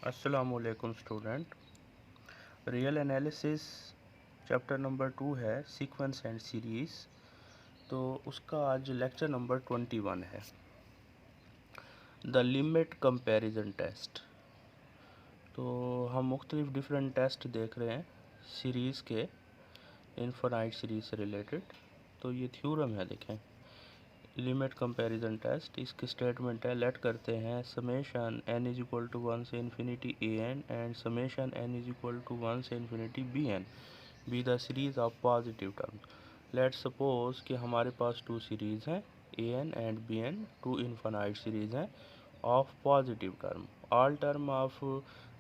अस्सलामुअलैकुम student. Real analysis chapter number 2 है sequence and series. तो उसका आज लेक्चर नंबर 21 है, द लिमिट कंपैरिजन टेस्ट। तो हम मुख्तलिफ डिफरेंट टेस्ट देख रहे हैं सीरीज़ के, इनफाइनाइट सीरीज़ से रिलेटेड। तो ये थ्योरम है, देखें, लिमिट कंपैरिजन टेस्ट। इसकी स्टेटमेंट है, लेट करते हैं summation n is equal to 1 से infinity a n and summation n is equal to 1 से infinity b n be the series of positive term. Let suppose कि हमारे पास टू सीरीज़ हैं, a n and b n, two infinite series हैं of positive term. All term of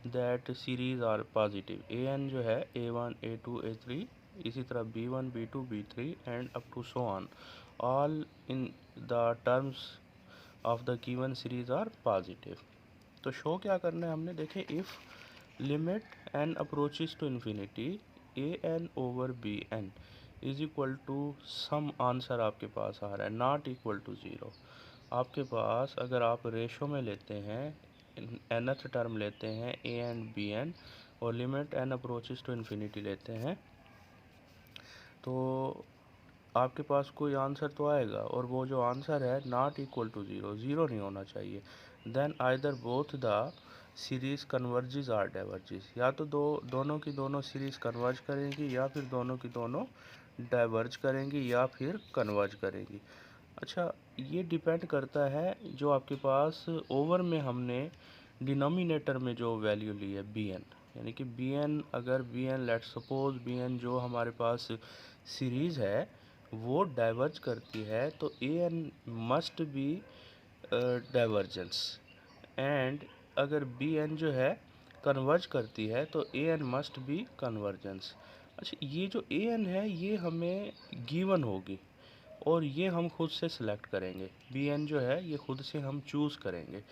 that series are positive. A n जो है A1 A2 A3, इसी तरह B1 B2 B3 and up to so on, all in the terms of the given series are positive. तो show क्या करना है हमने, देखें, if limit n approaches to infinity a n over b n is equal to some answer आपके पास आ रहा है नॉट इक्वल टू ज़ीरो। आपके पास अगर आप रेशो में लेते हैं, nth टर्म लेते हैं ए एंड बी एन और limit n approaches to infinity लेते हैं, तो आपके पास कोई आंसर तो आएगा, और वो जो आंसर है not equal to zero, zero नहीं होना चाहिए। Then either both the series converges or diverges, या तो दोनों की दोनों सीरीज़ कन्वर्ज करेंगी, या फिर दोनों की दोनों डाइवर्ज करेंगी, या फिर कन्वर्ज करेंगी। अच्छा, ये डिपेंड करता है जो आपके पास ओवर में हमने डिनोमिनेटर में जो वैल्यू ली है बी एन, यानी कि बी एन, अगर b n let suppose b n जो हमारे पास सीरीज़ है वो डाइवर्ज करती है, तो a n must be divergence, and अगर बी एन जो है कन्वर्ज करती है तो a n must be convergence. अच्छा, ये जो ए एन है ये हमें गिवन होगी और ये हम खुद से सिलेक्ट करेंगे। बी एन जो है ये खुद से हम चूज़ करेंगे,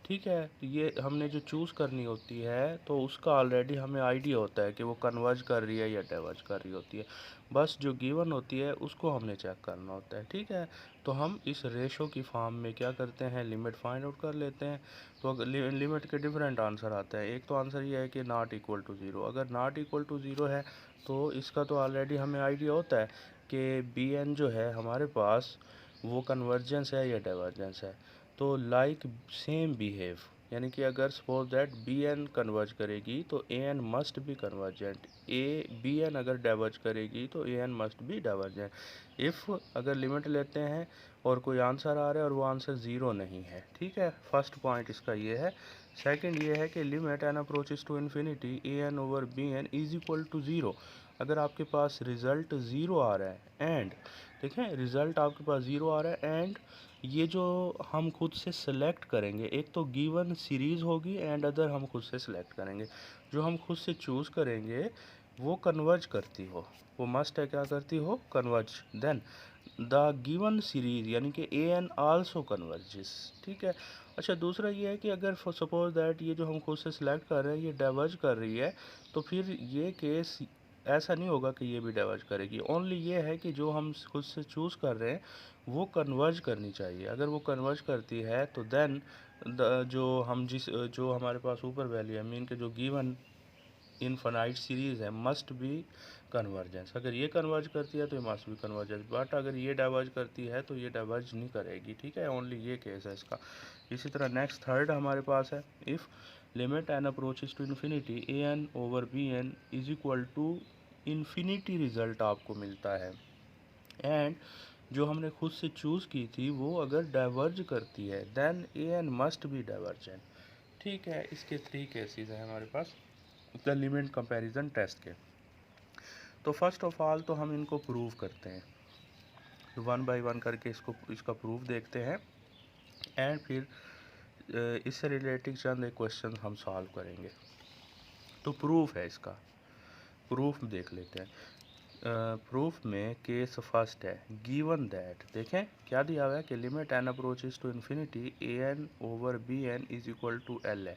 ठीक है। तो ये हमने जो चूज़ करनी होती है तो उसका ऑलरेडी हमें आइडिया होता है कि वो कन्वर्ज कर रही है या डाइवर्ज कर रही होती है, बस जो गिवन होती है उसको हमने चेक करना होता है, ठीक है। तो हम इस रेशो की फॉर्म में क्या करते हैं, लिमिट फाइंड आउट कर लेते हैं। तो अगर लिमिट के डिफरेंट आंसर आते हैं, एक तो आंसर ये है कि नॉट इक्वल टू ज़ीरो। अगर नॉट इक्वल टू ज़ीरो है तो इसका तो ऑलरेडी हमें आइडिया होता है कि बी एन जो है हमारे पास वो कन्वर्जेंस है या डाइवर्जेंस है। तो लाइक सेम बिहेव, यानी कि अगर suppose that b n converge करेगी तो a n must be convergent, b n अगर डाइवर्ज करेगी तो a n must be divergent. If अगर लिमिट लेते हैं और कोई आंसर आ रहा है और वो आंसर ज़ीरो नहीं है, ठीक है। फर्स्ट पॉइंट इसका ये है। सेकंड ये है कि limit n approaches to infinity a n over b n is equal to zero. अगर आपके पास रिज़ल्ट ज़ीरो आ रहा है एंड, देखें, रिज़ल्ट आपके पास ज़ीरो आ रहा है एंड ये जो हम खुद से सेलेक्ट करेंगे, एक तो गिवन सीरीज़ होगी एंड अदर हम खुद से सेलेक्ट करेंगे। जो हम खुद से चूज़ करेंगे वो कन्वर्ज करती हो, वो मस्ट है क्या करती हो, converge. Then the given series यानी कि ए एन आल्सो कन्वर्जेस, ठीक है। अच्छा, दूसरा ये है कि अगर सपोज दैट ये जो हम खुद से सिलेक्ट कर रहे हैं ये डाइवर्ज कर रही है, तो फिर ये केस ऐसा नहीं होगा कि ये भी डाइवर्ज करेगी। ओनली ये है कि जो हम खुद से चूज़ कर रहे हैं वो कन्वर्ज करनी चाहिए। अगर वो कन्वर्ज करती है तो देन जो हमारे पास ऊपर वैल्यू है, मीन के जो गिवन इनफाइनाइट सीरीज़ है, मस्ट बी कन्वर्जेंस। अगर ये कन्वर्ज करती है तो ये मस्ट बी कन्वर्जेंस, बट अगर ये डाइवर्ज करती है तो ये डाइवर्ज नहीं करेगी, ठीक है। ओनली ये केस है इसका। इसी तरह नेक्स्ट थर्ड हमारे पास है, if limit n approaches to infinity a n over b n is equal to infinity, result आपको मिलता है एंड जो हमने खुद से चूज़ की थी वो अगर डाइवर्ज करती है then a n must be divergent, ठीक है। इसके थ्री केसेस हैं हमारे पास द लिमिट कंपैरिजन टेस्ट के। तो फर्स्ट ऑफ ऑल तो हम इनको प्रूव करते हैं, वन बाय वन करके इसका प्रूफ देखते हैं एंड फिर इससे रिलेटेड चंद एक क्वेश्चन हम सॉल्व करेंगे। तो प्रूफ है इसका, प्रूफ देख लेते हैं। प्रूफ में केस फर्स्ट है, गिवन दैट, देखें क्या दिया हुआ है कि limit n approaches to infinity a n over b n is equal to l है,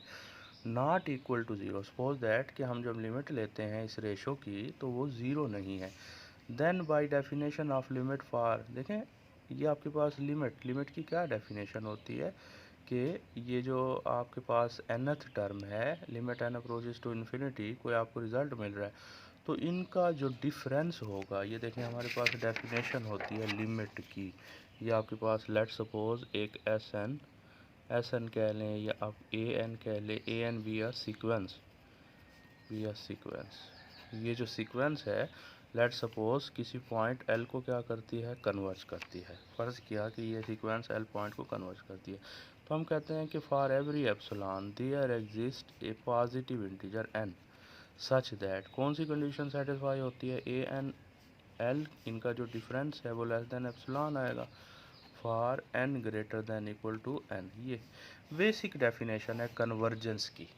not equal to zero. Suppose that कि हम जब लिमिट लेते हैं इस रेशो की तो वो ज़ीरो नहीं है। Then by definition of limit for, देखें ये आपके पास लिमिट की क्या डेफिनेशन होती है कि ये जो आपके पास nth टर्म है, limit n approaches to infinity, कोई आपको रिज़ल्ट मिल रहा है, तो इनका जो डिफरेंस होगा, ये देखें हमारे पास डेफिनेशन होती है लिमिट की। ये आपके पास लेट सपोज एक एस एन कह लें या आप ए एन कह लें, A N B are sequence, ये जो सीक्वेंस है, लेट सपोज किसी पॉइंट एल को क्या करती है, कन्वर्ज करती है। फ़र्ज़ किया कि ये सीक्वेंस एल पॉइंट को कन्वर्ज करती है, तो हम कहते हैं कि for every epsilon there exist a positive integer N such that, कौन सी कंडीशन सेटिस्फाई होती है, ए एन एल, इनका जो डिफरेंस है वो लेस देन एप्सिलॉन आएगा for n greater than equal to N. ये बेसिक डेफिनेशन है कन्वर्जेंस की।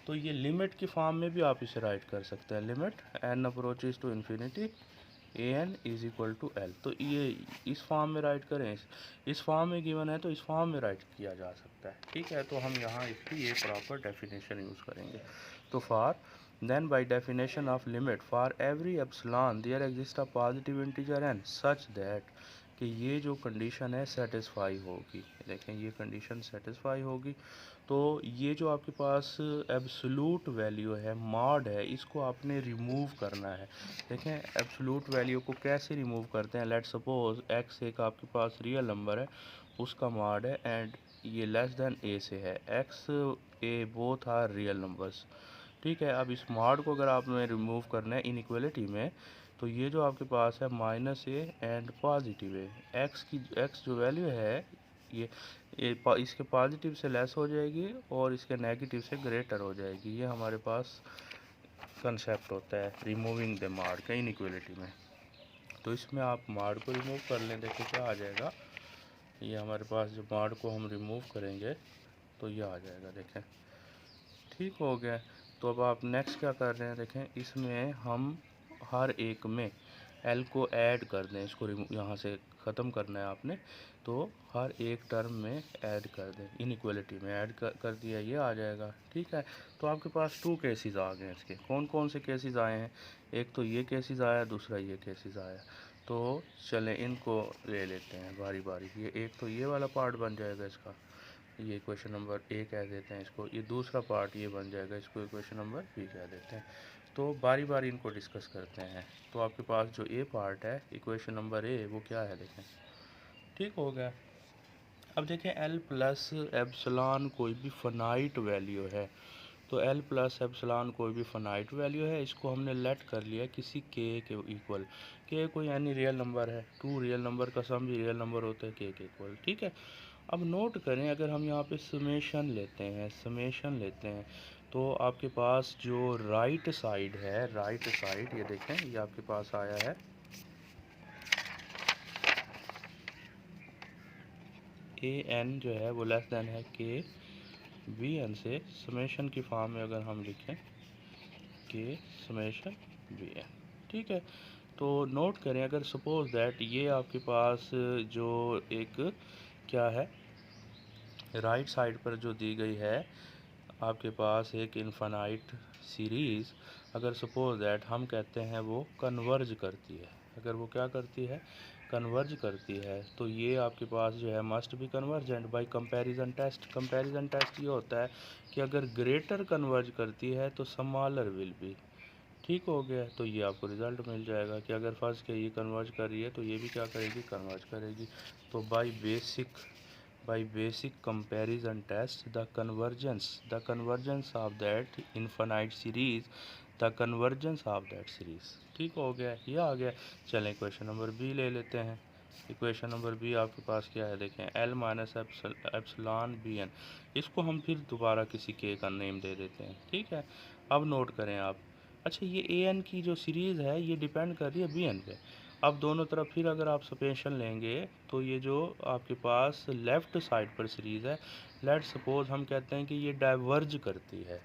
तो ये लिमिट की फॉर्म में भी आप इसे राइट कर सकते हैं, limit n approaches to infinity a n is equal to L. तो ये इस फॉर्म में राइट करें, इस फॉर्म में गिवन है तो इस फॉर्म में राइट किया जा सकता है, ठीक है। तो हम यहाँ इसकी ये प्रॉपर डेफिनेशन यूज़ करेंगे। तो for then by definition of limit for every epsilon there exists a positive integer n such that कि ये जो कंडीशन है सेटिस्फाई होगी। देखें ये कंडीशन सेटिस्फाई होगी, तो ये जो आपके पास एब्सोलूट वैल्यू है, मॉड है, इसको आपने रिमूव करना है। देखें एब्सोलूट वैल्यू को कैसे रिमूव करते हैं, लेट सपोज x एक आपके पास रियल नंबर है, उसका मॉड है एंड ये लेस देन a से है, x a both are real numbers, ठीक है। अब इस मॉड को अगर आपने रिमूव करना है इनइक्वलिटी में, तो ये जो आपके पास है minus A and positive A, x जो वैल्यू है ये इसके पॉजिटिव से लेस हो जाएगी और इसके नेगेटिव से ग्रेटर हो जाएगी। ये हमारे पास कंसेप्ट होता है रिमूविंग द मॉड का इनइक्वलिटी में। तो इसमें आप मॉड को रिमूव कर लें, देखिए क्या आ जाएगा, ये हमारे पास जो मॉड को हम रिमूव करेंगे तो ये आ जाएगा, देखें ठीक हो गया। तो अब आप नेक्स्ट क्या कर रहे हैं, देखें इसमें हम हर एक में एल को ऐड कर दें, इसको यहाँ से ख़त्म करना है आपने, तो हर एक टर्म में ऐड कर दें, इनइक्वलिटी में ऐड कर दिया, ये आ जाएगा, ठीक है। तो आपके पास 2 केसेस आ गए इसके। कौन कौन से केसेस आए हैं, एक तो ये केसेस आया, दूसरा ये केसेस आया। तो चलें इनको ले लेते हैं बारी बारी। ये एक तो ये वाला पार्ट बन जाएगा इसका, ये इक्वेशन नंबर ए कह देते हैं इसको। ये दूसरा पार्ट ये बन जाएगा, इसको इक्वेशन नंबर बी कह देते हैं। तो बारी बारी इनको डिस्कस करते हैं। तो आपके पास जो ए पार्ट है इक्वेशन नंबर ए, वो क्या है, देखें ठीक हो गया। अब देखें एल प्लस एप्सिलॉन कोई भी फनाइट वैल्यू है, तो एल प्लस एप्सिलॉन कोई भी फनाइट वैल्यू है, इसको हमने लेट कर लिया किसी के इक्वल। के कोई यानी रियल नंबर है, 2 रियल नंबर का सम भी रियल नंबर होता है के इक्वल, ठीक है। अब नोट करें, अगर हम यहाँ पे समेशन लेते हैं, तो आपके पास जो राइट साइड है, राइट साइड ये देखें, ये आपके पास आया है ए एन जो है वो लेस देन है के वी एन से, समेशन की फॉर्म में अगर हम लिखें के समेशन वी एन, ठीक है। तो नोट करें, अगर सपोज दैट ये आपके पास जो एक क्या है, राइट साइड पर जो दी गई है आपके पास एक इनफाइनाइट सीरीज़, अगर सपोज दैट हम कहते हैं वो कन्वर्ज करती है, अगर वो क्या करती है, कन्वर्ज करती है, तो ये आपके पास जो है must be convergent by comparison test. Comparison test ये होता है कि अगर ग्रेटर कन्वर्ज करती है तो स्मॉलर विल बी, ठीक हो गया। तो ये आपको रिज़ल्ट मिल जाएगा कि अगर फर्स्ट के ये कन्वर्ज कर रही है तो ये भी क्या करेगी, कन्वर्ज करेगी। तो bye basic comparison test the convergence of that infinite series, ठीक हो गया, ये आ गया। चलें क्वेश्चन नंबर बी ले लेते हैं। इक्वेशन नंबर बी आपके पास क्या है, देखें L minus epsilon b n, इसको हम फिर दोबारा किसी के का नेम दे देते हैं, ठीक है। अब नोट करें आप, अच्छा ये ए एन की जो सीरीज़ है ये डिपेंड कर रही है बी एन पे। अब दोनों तरफ फिर अगर आप सपेशन लेंगे, तो ये जो आपके पास लेफ़्ट साइड पर सीरीज़ है, लेट सपोज हम कहते हैं कि ये डाइवर्ज करती है।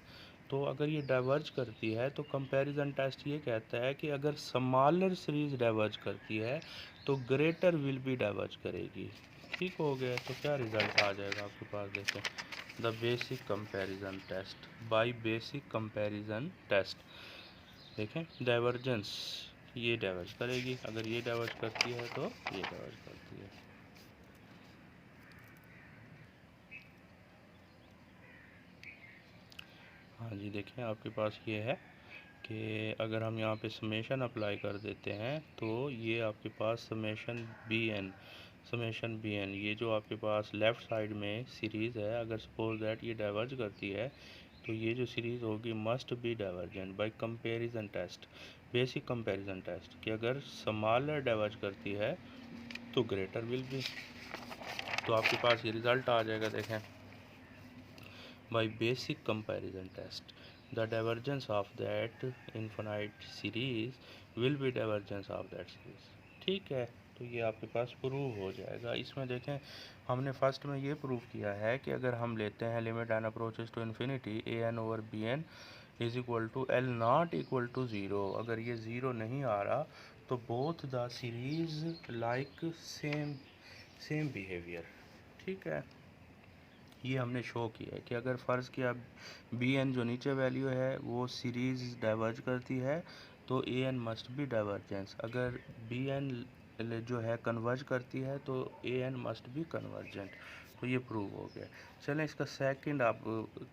तो अगर ये डाइवर्ज करती है तो कंपैरिजन टेस्ट ये कहता है कि अगर स्मॉलर सीरीज़ डाइवर्ज करती है तो ग्रेटर विल भी डाइवर्ज करेगी, ठीक हो गया। तो क्या रिज़ल्ट आ जाएगा आपके पास, देखें the basic comparison test, by basic comparison test, देखें डाइवर्जेंस, ये डाइवर्ज करेगी, अगर ये डाइवर्ज करती है तो ये डाइवर्ज करती है। हाँ जी, देखें आपके पास ये है कि अगर हम यहाँ पे समेशन अप्लाई कर देते हैं तो ये आपके पास समेशन बी एन ये जो आपके पास लेफ़्ट साइड में सीरीज़ है, अगर सपोज दैट ये डाइवर्ज करती है तो ये जो सीरीज़ होगी must be divergent by comparison test, basic comparison test, कि अगर स्मॉलर डाइवर्ज करती है तो ग्रेटर विल बी। तो आपके पास ये रिज़ल्ट आ जाएगा, देखें, by basic comparison test the divergence of that infinite series will be divergence of that series। ठीक है, तो ये आपके पास प्रूव हो जाएगा। इसमें देखें हमने फर्स्ट में ये प्रूव किया है कि अगर हम लेते हैं limit n approaches to infinity a n over b n is equal to l not equal to zero, अगर ये ज़ीरो नहीं आ रहा तो both the series like same behaviour. ठीक है, ये हमने शो किया है कि अगर फ़र्ज़ किया बी एन जो नीचे वैल्यू है वो सीरीज़ डाइवर्ज करती है तो a n must be divergence, अगर बी एन जो है कन्वर्ज करती है तो a n must be convergent. तो ये प्रूव हो गया। चलें इसका सेकंड आप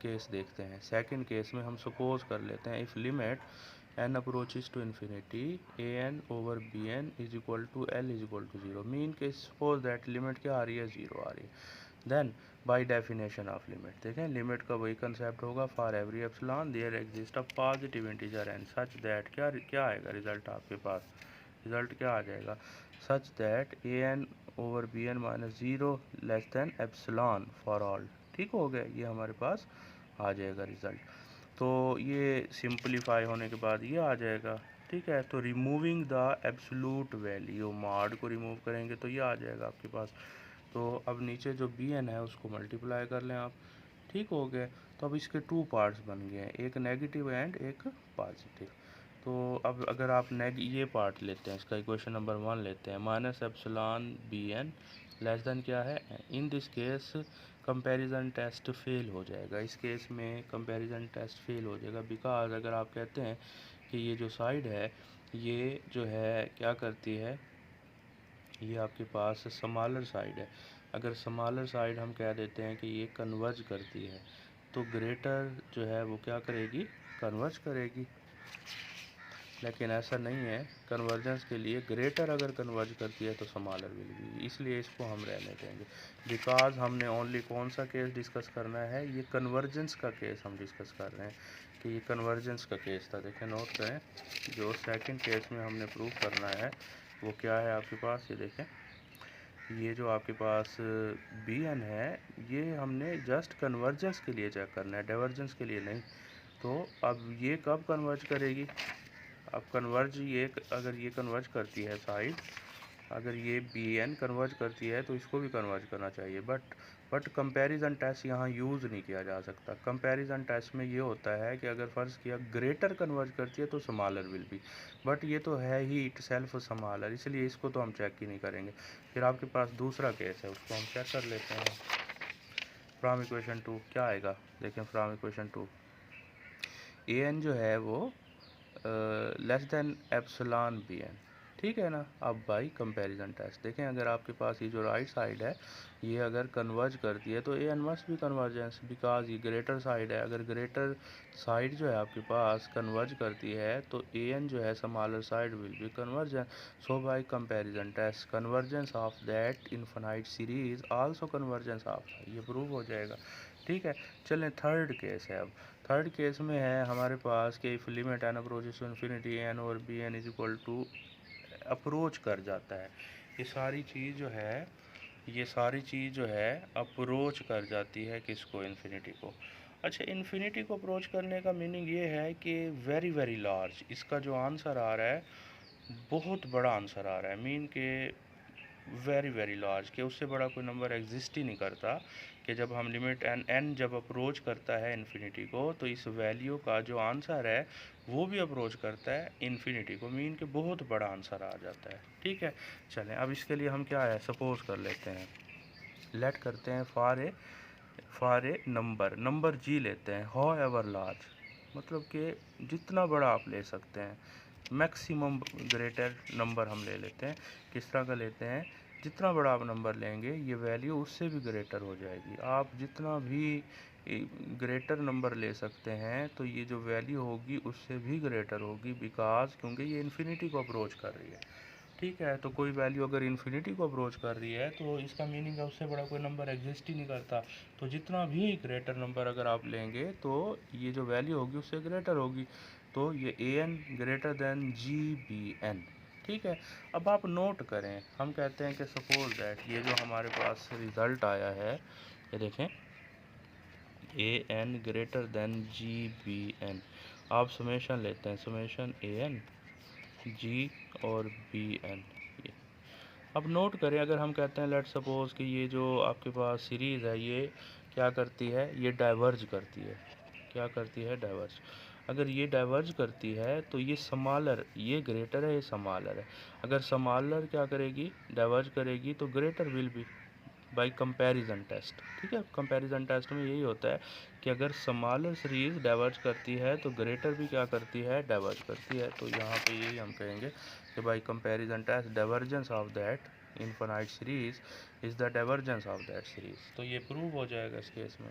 केस देखते हैं। सेकंड केस में हम सपोज कर लेते हैं if limit n approaches to infinity a n over b n is equal to l is equal to zero, mean के सपोज दैट लिमिट क्या आ रही है, ज़ीरो आ रही है। Then by definition of limit, देखें लिमिट का वही कंसेप्ट होगा, for every epsilon there exist a positive integer N such that क्या आएगा रिजल्ट आपके पास, रिजल्ट क्या आ जाएगा, such that A n over b n minus zero less than epsilon for all. ठीक हो गया, ये हमारे पास आ जाएगा रिज़ल्ट। तो ये सिंपलीफाई होने के बाद ये आ जाएगा। ठीक है, तो removing the absolute value, mod को रिमूव करेंगे तो ये आ जाएगा आपके पास। तो अब नीचे जो बी एन है उसको मल्टीप्लाई कर लें आप। ठीक हो गए, तो अब इसके टू पार्ट्स बन गए हैं, एक नेगेटिव एंड एक पॉजिटिव। तो अब अगर आप ये पार्ट लेते हैं, इसका इक्वेशन नंबर 1 लेते हैं, minus epsilon b n less than क्या है, in this case comparison test fail हो जाएगा। इस केस में कंपैरिजन टेस्ट फेल हो जाएगा बिकॉज अगर आप कहते हैं कि ये जो साइड है ये जो है क्या करती है, ये आपके पास स्मॉलर साइड है, अगर स्मॉलर साइड हम कह देते हैं कि ये कन्वर्ज करती है तो ग्रेटर जो है वो क्या करेगी, कन्वर्ज करेगी। लेकिन ऐसा नहीं है, कन्वर्जेंस के लिए ग्रेटर अगर कन्वर्ज करती है तो स्मॉलर विल बी, इसलिए इसको हम रहने देंगे बिकॉज हमने ओनली कौन सा केस डिस्कस करना है, ये कन्वर्जेंस का केस हम डिस्कस कर रहे हैं कि ये कन्वर्जेंस का केस था। देखें नोट करें, जो सेकंड केस में हमने प्रूव करना है वो क्या है आपके पास, ये देखें, ये जो आपके पास बी एन है ये हमने जस्ट कन्वर्जेंस के लिए चेक करना है, डाइवर्जेंस के लिए नहीं। तो अब ये कब कन्वर्ज करेगी, अब कन्वर्ज ये अगर ये कन्वर्ज करती है साइड, अगर ये बी एन कन्वर्ज करती है तो इसको भी कन्वर्ज करना चाहिए, बट कंपैरिजन टेस्ट यहाँ यूज़ नहीं किया जा सकता। कंपैरिजन टेस्ट में ये होता है कि अगर फ़र्ज़ किया ग्रेटर कन्वर्ज करती है तो स्मॉलर विल बी, बट ये तो है ही इट सेल्फ स्मॉलर, इसलिए इसको तो हम चेक ही नहीं करेंगे। फिर आपके पास दूसरा केस है उसको हम चेक कर लेते हैं। फ्रॉम इक्वेशन 2 क्या आएगा, देखें फ्रॉम इक्वेशन 2 ए एन जो है वो less than epsilon b n, ठीक है ना। अब बाई कंपैरिजन टेस्ट देखें, अगर आपके पास ये जो राइट साइड है ये अगर कन्वर्ज करती है तो ए एन मस्ट भी कन्वर्जेंस बिकॉज ये ग्रेटर साइड है, अगर ग्रेटर साइड जो है आपके पास कन्वर्ज करती है तो ए एन जो है smaller side will be convergence. So by comparison test convergence of that infinite series also convergence of, ये प्रूव हो जाएगा। ठीक है, चलें थर्ड केस है। अब थर्ड केस में है हमारे पास कि if limit n approaches to infinity n और b n is equal to, approach कर जाता है, ये सारी चीज़ जो है, ये सारी चीज़ जो है अप्रोच कर जाती है किसको, इन्फिनिटी को। अच्छा, इन्फिनिटी को अप्रोच करने का मीनिंग ये है कि वेरी वेरी लार्ज, इसका जो आंसर आ रहा है बहुत बड़ा आंसर आ रहा है, मीन के वेरी वेरी लार्ज, कि उससे बड़ा कोई नंबर एग्जिस्ट ही नहीं करता, कि जब हम लिमिट एन जब अप्रोच करता है इन्फिनिटी को तो इस वैल्यू का जो आंसर है वो भी अप्रोच करता है इन्फिनिटी को, मीन के बहुत बड़ा आंसर आ जाता है। ठीक है, चलें अब इसके लिए हम क्या है सपोज कर लेते हैं, लेट करते हैं फॉर ए नंबर जी लेते हैं, हाउ एवर लार्ज, मतलब कि जितना बड़ा आप ले सकते हैं, मैक्सिमम ग्रेटर नंबर हम ले लेते हैं। किस तरह का लेते हैं, जितना बड़ा आप नंबर लेंगे ये वैल्यू उससे भी ग्रेटर हो जाएगी। आप जितना भी ग्रेटर नंबर ले सकते हैं, तो ये जो वैल्यू होगी उससे भी ग्रेटर होगी, बिकॉज क्योंकि ये इन्फिनिटी को अप्रोच कर रही है। ठीक है, तो कोई वैल्यू अगर इन्फिनिटी को अप्रोच कर रही है तो इसका मीनिंग है उससे बड़ा कोई नंबर एग्जिस्ट ही नहीं करता। तो जितना भी ग्रेटर नंबर अगर आप लेंगे तो ये जो वैल्यू होगी उससे ग्रेटर होगी। तो ये a n greater than g b n. ठीक है, अब आप नोट करें, हम कहते हैं कि सपोज दैट ये जो हमारे पास रिज़ल्ट आया है, ये देखें, a n greater than g b n. आप समेशन लेते हैं, समेशन ए एन जी और बी एन। ये अब नोट करें, अगर हम कहते हैं लेट सपोज कि ये जो आपके पास सीरीज़ है ये क्या करती है, ये डाइवर्ज करती है। क्या करती है? डाइवर्ज। अगर ये डाइवर्ज करती है तो ये स्मॉलर, ये ग्रेटर है, ये स्मॉलर है। अगर स्मॉलर क्या करेगी? डाइवर्ज करेगी, तो greater will be by comparison test. ठीक है, कंपैरिजन टेस्ट में यही होता है कि अगर स्मॉलर सीरीज डाइवर्ज करती है तो ग्रेटर भी क्या करती है? डाइवर्ज करती है। तो यहाँ पे यही हम कहेंगे कि by comparison test divergence of that infinite series is the divergence of that series. तो ये प्रूव हो जाएगा इस केस में।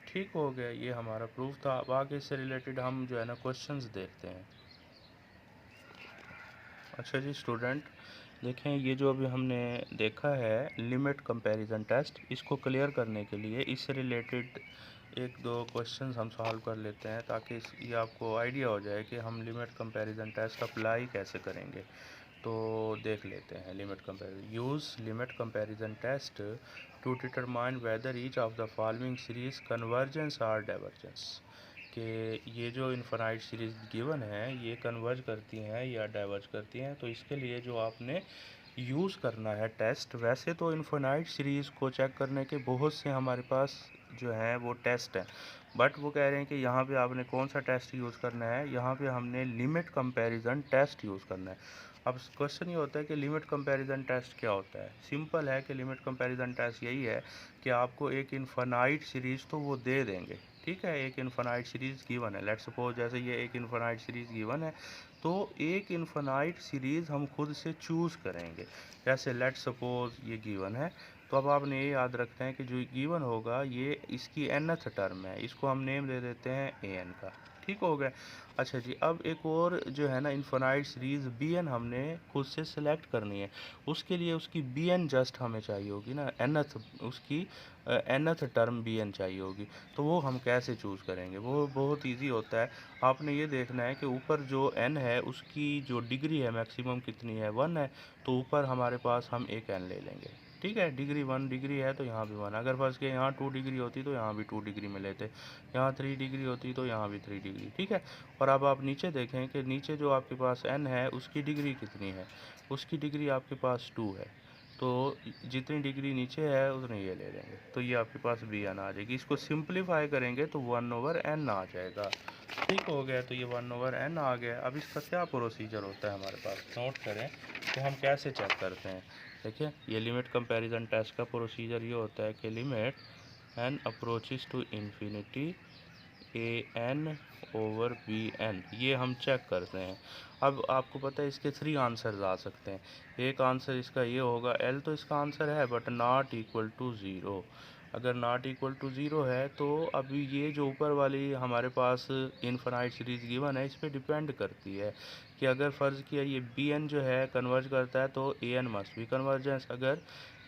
ठीक हो गया, ये हमारा प्रूफ था। अब आगे इससे रिलेटेड हम जो है ना क्वेश्चंस देखते हैं। अच्छा जी स्टूडेंट, देखें ये जो अभी हमने देखा है लिमिट कंपैरिजन टेस्ट, इसको क्लियर करने के लिए इससे रिलेटेड एक दो क्वेश्चंस हम सॉल्व कर लेते हैं, ताकि ये आपको आइडिया हो जाए कि हम लिमिट कंपैरिजन टेस्ट अप्लाई कैसे करेंगे। तो देख लेते हैं limit comparison. Use limit comparison test to determine whether each of the following series convergence और डाइवर्जेंस। कि ये जो इनफाइनाइट सीरीज़ गिवन है ये कन्वर्ज करती हैं या डाइवर्ज करती हैं। तो इसके लिए जो आपने यूज़ करना है टेस्ट, वैसे तो इनफाइनाइट सीरीज़ को चेक करने के बहुत से हमारे पास जो हैं वो टेस्ट हैं, बट वो कह रहे हैं कि यहाँ पे आपने कौन सा टेस्ट यूज़ करना है, यहाँ पे हमने लिमिट कंपैरिजन टेस्ट यूज़ करना है। अब क्वेश्चन ये होता है कि लिमिट कंपैरिजन टेस्ट क्या होता है। सिंपल है कि लिमिट कंपैरिजन टेस्ट यही है कि आपको एक इनफाइनाइट सीरीज़ तो वो दे देंगे। ठीक है, एक इनफाइनाइट सीरीज़ गिवन है, लेट्स सपोज जैसे ये एक इनफाइनाइट सीरीज़ गिवन है, तो एक इनफाइनाइट सीरीज़ हम खुद से चूज़ करेंगे। जैसे लेट्स सपोज ये गिवन है, तो अब आपने ये याद रखना है कि जो गिवन होगा ये इसकी nth टर्म है, इसको हम नेम दे देते हैं ए एन का। ठीक हो गया। अच्छा जी, अब एक और जो है ना इनफाइनाइट सीरीज़ बी एन हमने खुद से सिलेक्ट करनी है। उसके लिए उसकी बी एन जस्ट हमें चाहिए होगी ना, nth उसकी nth टर्म बी एन चाहिए होगी। तो वो हम कैसे चूज़ करेंगे? वो बहुत इजी होता है। आपने ये देखना है कि ऊपर जो n है उसकी जो डिग्री है मैक्सिमम कितनी है? 1 है। तो ऊपर हमारे पास हम एक n ले लेंगे। ठीक है, डिग्री 1 डिग्री है तो यहाँ भी 1। अगर फर्स्ट के यहाँ 2 डिग्री होती तो यहाँ भी 2 डिग्री में लेते, यहाँ 3 डिग्री होती तो यहाँ भी 3 डिग्री। ठीक है, और अब आप नीचे देखें कि नीचे जो आपके पास n है उसकी डिग्री कितनी है? उसकी डिग्री आपके पास 2 है। तो जितनी डिग्री नीचे है उतनी ये ले लेंगे, तो ये आपके पास बी एन आ जाएगी। इसको सिंप्लीफाई करेंगे तो 1/n आ जाएगा। ठीक हो गया, तो ये 1/n आ गया। अब इसका क्या प्रोसीजर होता है हमारे पास, नोट करें कि हम कैसे चेक करते हैं। देखिए, ये लिमिट कंपैरिजन टेस्ट का प्रोसीजर ये होता है कि limit n approaches to infinity a n over b n, ये हम चेक करते हैं। अब आपको पता है इसके 3 आंसर्स आ सकते हैं। एक आंसर इसका ये होगा, एल तो इसका आंसर है but not equal to zero. अगर नॉट इक्वल टू ज़ीरो है तो अभी ये जो ऊपर वाली हमारे पास इनफाइनाइट सीरीज़ गिवन है इस पर डिपेंड करती है कि अगर फ़र्ज़ किया ये बी एन जो है कन्वर्ज करता है तो ए एन मस्ट भी कन्वर्जेंस, अगर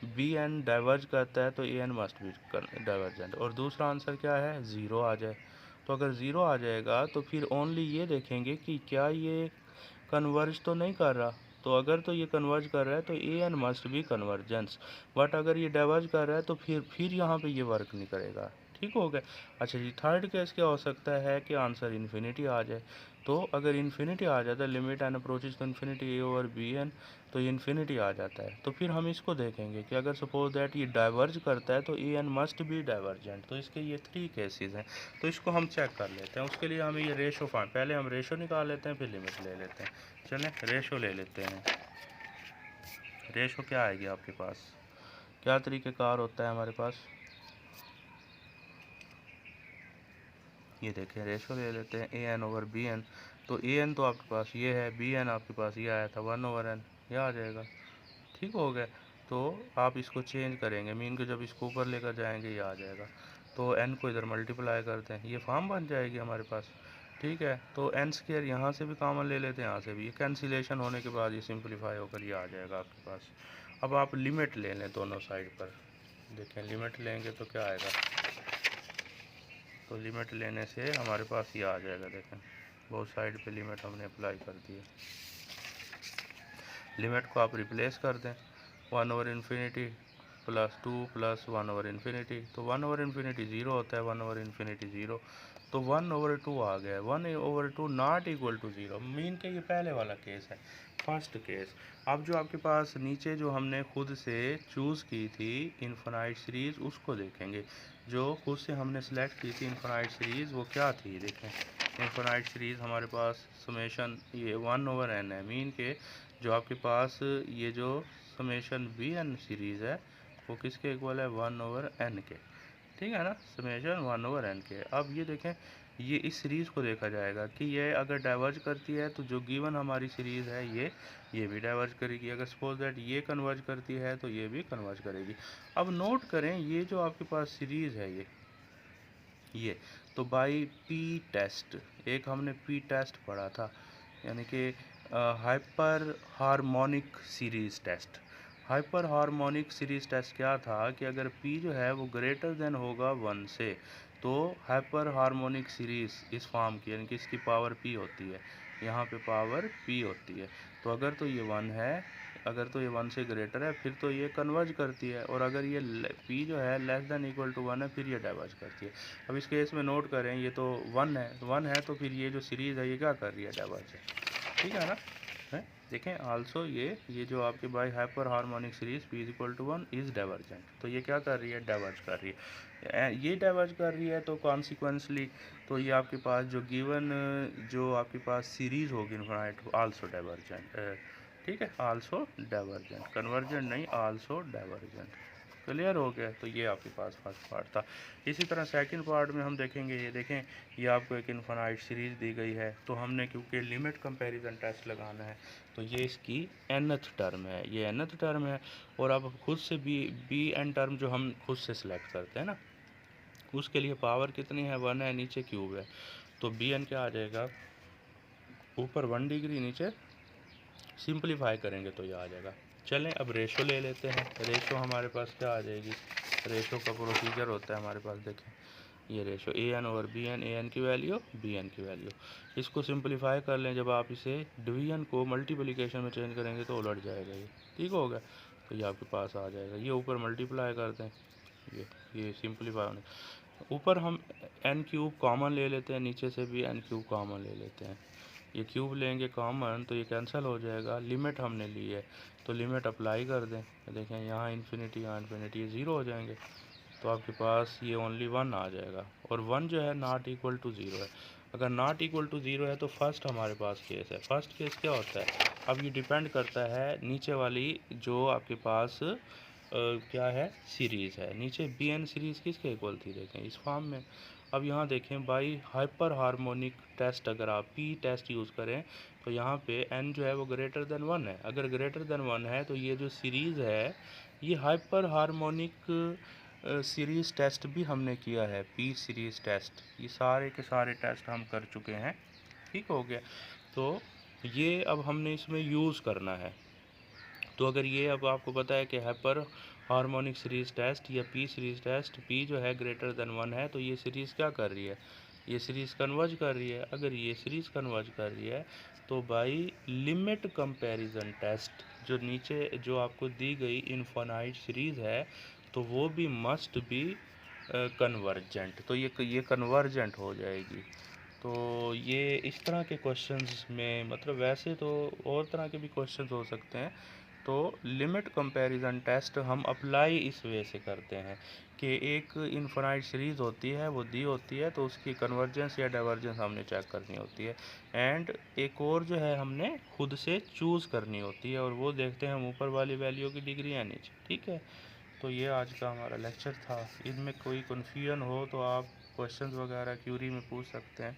बी एन डाइवर्ज करता है तो ए एन मस्ट भी डाइवर्जेंट। और दूसरा आंसर क्या है? ज़ीरो आ जाए। तो अगर ज़ीरो आ जाएगा तो फिर ओनली ये देखेंगे कि क्या ये कन्वर्ज तो नहीं कर रहा। तो अगर तो ये कन्वर्ज कर रहा है तो a n must be convergence, but अगर ये डाइवर्ज कर रहा है तो फिर यहाँ पे ये वर्क नहीं करेगा। ठीक हो गया। अच्छा जी, थर्ड केस क्या हो सकता है कि आंसर इन्फिनिटी आ जाए। तो अगर इन्फिनिटी आ जाता है, limit n approaches to infinity a over b n, तो ये इन्फिनिटी आ जाता है। तो फिर हम इसको देखेंगे कि अगर सपोज दैट ये डाइवर्ज करता है तो a n must be divergent. तो इसके ये 3 केसेस हैं, तो इसको हम चेक कर लेते हैं। उसके लिए हमें ये रेशो फाइंड, पहले हम रेशो निकाल लेते हैं फिर लिमिट ले लेते हैं। चलें रेशो ले लेते हैं। रेशो क्या आएगी आपके पास, क्या तरीक़ेकार होता है हमारे पास? ये देखें, रेशो ले लेते हैं a n over b n. तो ए एन तो आपके पास ये है, बी एन आपके पास ये आया था 1/n, ये आ जाएगा। ठीक हो गया। तो आप इसको चेंज करेंगे, मीन को जब इसको ऊपर लेकर जाएंगे ये आ जाएगा। तो n को इधर मल्टीप्लाई करते हैं, ये फॉर्म बन जाएगी हमारे पास। ठीक है, तो n स्क्वायर यहाँ से भी कॉमन ले लेते हैं, यहाँ से भी, ये कैंसिलेशन होने के बाद ये सिंपलीफाई होकर ये आ जाएगा आपके पास। अब आप लिमिट ले लें दोनों साइड पर, देखें लिमिट लेंगे तो क्या आएगा, तो लिमिट लेने से हमारे पास ये आ जाएगा, देखें बोथ साइड पे लिमिट हमने अप्लाई कर दी है। लिमिट को आप रिप्लेस कर दें, 1/इन्फिनिटी प्लस 2 प्लस 1/इन्फिनिटी, तो 1/इन्फिनिटी 0 होता है, 1/इन्फिनिटी 0, तो 1/2 आ गया है। 1/2 नॉट इक्वल टू 0, मीन के ये पहले वाला केस है, फर्स्ट केस। अब जो आपके पास नीचे जो हमने खुद से चूज़ की थी इनफाइनाइट सीरीज़, उसको देखेंगे। जो खुद से हमने सेलेक्ट की थी इनफाइनाइट सीरीज़, वो क्या थी, देखें इनफाइनाइट सीरीज़ हमारे पास समेशन ये 1/n है, मीन के जो आपके पास ये जो समेशन bn सीरीज़ है वो किसके इक्वल है, 1/n के, ठीक है ना, समेशन 1/n के। अब ये देखें, ये इस सीरीज़ को देखा जाएगा कि ये अगर डाइवर्ज करती है तो जो गिवन हमारी सीरीज़ है ये भी डाइवर्ज करेगी। अगर सपोज दैट ये कन्वर्ज करती है तो ये भी कन्वर्ज करेगी। अब नोट करें, ये जो आपके पास सीरीज़ है ये तो बाई पी टेस्ट, एक हमने पी टेस्ट पढ़ा था, यानी कि hyper harmonic series test. Hyper harmonic series test क्या था कि अगर p जो है वो ग्रेटर देन होगा 1 से, तो हाइपर हार्मोनिक सीरीज़ इस फॉर्म की, यानी कि इसकी पावर p होती है, यहाँ पे पावर p होती है। तो अगर तो ये 1 है, अगर तो ये 1 से ग्रेटर है फिर तो ये कन्वर्ज करती है, और अगर ये p जो है लेस देन इक्वल टू 1 है फिर ये डाइवर्ज करती है। अब इस केस में नोट करें, ये तो 1 है तो फिर ये जो सीरीज़ है ये क्या कर रही है, डाइवर्ज है, ठीक है ना, है। देखें आल्सो ये जो आपके by hyper harmonic series p equal to 1 is divergent, तो ये क्या कर रही है, डाइवर्ज कर रही है। ये डाइवर्ज कर रही है तो कॉन्सिक्वेंसली तो ये आपके पास जो गिवन जो आपके पास सीरीज़ होगी इनफाइनाइट आल्सो डाइवर्जेंट, ठीक है, आल्सो डाइवर्जेंट, कन्वर्जेंट नहीं, आल्सो डाइवर्जेंट। क्लियर हो गया, तो ये आपके पास फर्स्ट पार्ट था। इसी तरह सेकंड पार्ट में हम देखेंगे, ये देखें ये आपको एक इनफाइनाइट सीरीज़ दी गई है, तो हमने क्योंकि लिमिट कंपैरिजन टेस्ट लगाना है तो ये इसकी nth टर्म है, ये nth टर्म है, और अब खुद से बी एन टर्म जो हम खुद से सिलेक्ट करते हैं ना, उसके लिए पावर कितनी है, 1 है, नीचे क्यूब है, तो बी एन क्या आ जाएगा, ऊपर 1 डिग्री, नीचे सिंपलीफाई करेंगे तो ये आ जाएगा। चलें अब रेशो ले लेते हैं, रेशो हमारे पास क्या आ जाएगी, रेशो का प्रोसीजर होता है हमारे पास, देखें ये ratio an over bn, an की वैल्यू bn की वैल्यू, इसको सिंपलीफाई कर लें, जब आप इसे डिवीजन को मल्टीप्लिकेशन में चेंज करेंगे तो उलट जाएगा ये, ठीक हो गया, तो ये आपके पास आ जाएगा, ये ऊपर मल्टीप्लाई करते हैं, ये सिंपलीफाई होने, ऊपर हम n क्यूब कॉमन ले लेते हैं, नीचे से भी n क्यूब कॉमन ले लेते हैं, ये क्यूब लेंगे कॉमन तो ये कैंसिल हो जाएगा, लिमिट हमने ली है तो लिमिट अप्लाई कर दें, देखें यहाँ इन्फिनिटी, यहाँ इन्फिनिटी, ये ज़ीरो हो जाएंगे, तो आपके पास ये ओनली 1 आ जाएगा, और 1 जो है नॉट इक्वल टू 0 है। अगर नॉट इक्वल टू 0 है तो फर्स्ट हमारे पास केस है। फर्स्ट केस क्या होता है, अब ये डिपेंड करता है नीचे वाली जो आपके पास क्या है, सीरीज़ है, नीचे bn सीरीज़ किसके इक्वल थी, देखें इस फॉर्म में। अब यहाँ देखें बाई हाइपर हार्मोनिक टेस्ट अगर आप p टेस्ट यूज़ करें तो यहाँ पे n जो है वो ग्रेटर देन 1 है, अगर ग्रेटर देन 1 है तो ये जो सीरीज़ है ये हाइपर हार्मोनिक सीरीज़ टेस्ट भी हमने किया है, p सीरीज़ टेस्ट, ये सारे के सारे टेस्ट हम कर चुके हैं, ठीक हो गया। तो ये अब हमने इसमें यूज़ करना है, तो अगर ये अब आपको पता है कि हाइपर हार्मोनिक सीरीज़ टेस्ट या p सीरीज़ टेस्ट, p जो है ग्रेटर देन 1 है तो ये सीरीज़ क्या कर रही है, ये सीरीज़ कन्वर्ज कर रही है। अगर ये सीरीज़ कन्वर्ज कर रही है तो बाई लिमिट कंपैरिजन टेस्ट जो नीचे जो आपको दी गई इनफाइनाइट सीरीज़ है तो वो भी मस्ट बी कन्वर्जेंट, तो ये कन्वर्जेंट हो जाएगी। तो ये इस तरह के क्वेश्चंस में, मतलब वैसे तो और तरह के भी क्वेश्चंस हो सकते हैं, तो लिमिट कंपैरिजन टेस्ट हम अप्लाई इस वे से करते हैं कि एक इनफाइनाइट सीरीज़ होती है, वो दी होती है, तो उसकी कन्वर्जेंस या डाइवर्जेंस हमने चेक करनी होती है, एंड एक और जो है हमने खुद से चूज़ करनी होती है, और वो देखते हैं हम ऊपर वाली वैल्यू की डिग्री या नीचे, ठीक है। तो ये आज का हमारा लेक्चर था, इनमें कोई कन्फ्यूजन हो तो आप क्वेश्चंस वगैरह क्यूरी में पूछ सकते हैं।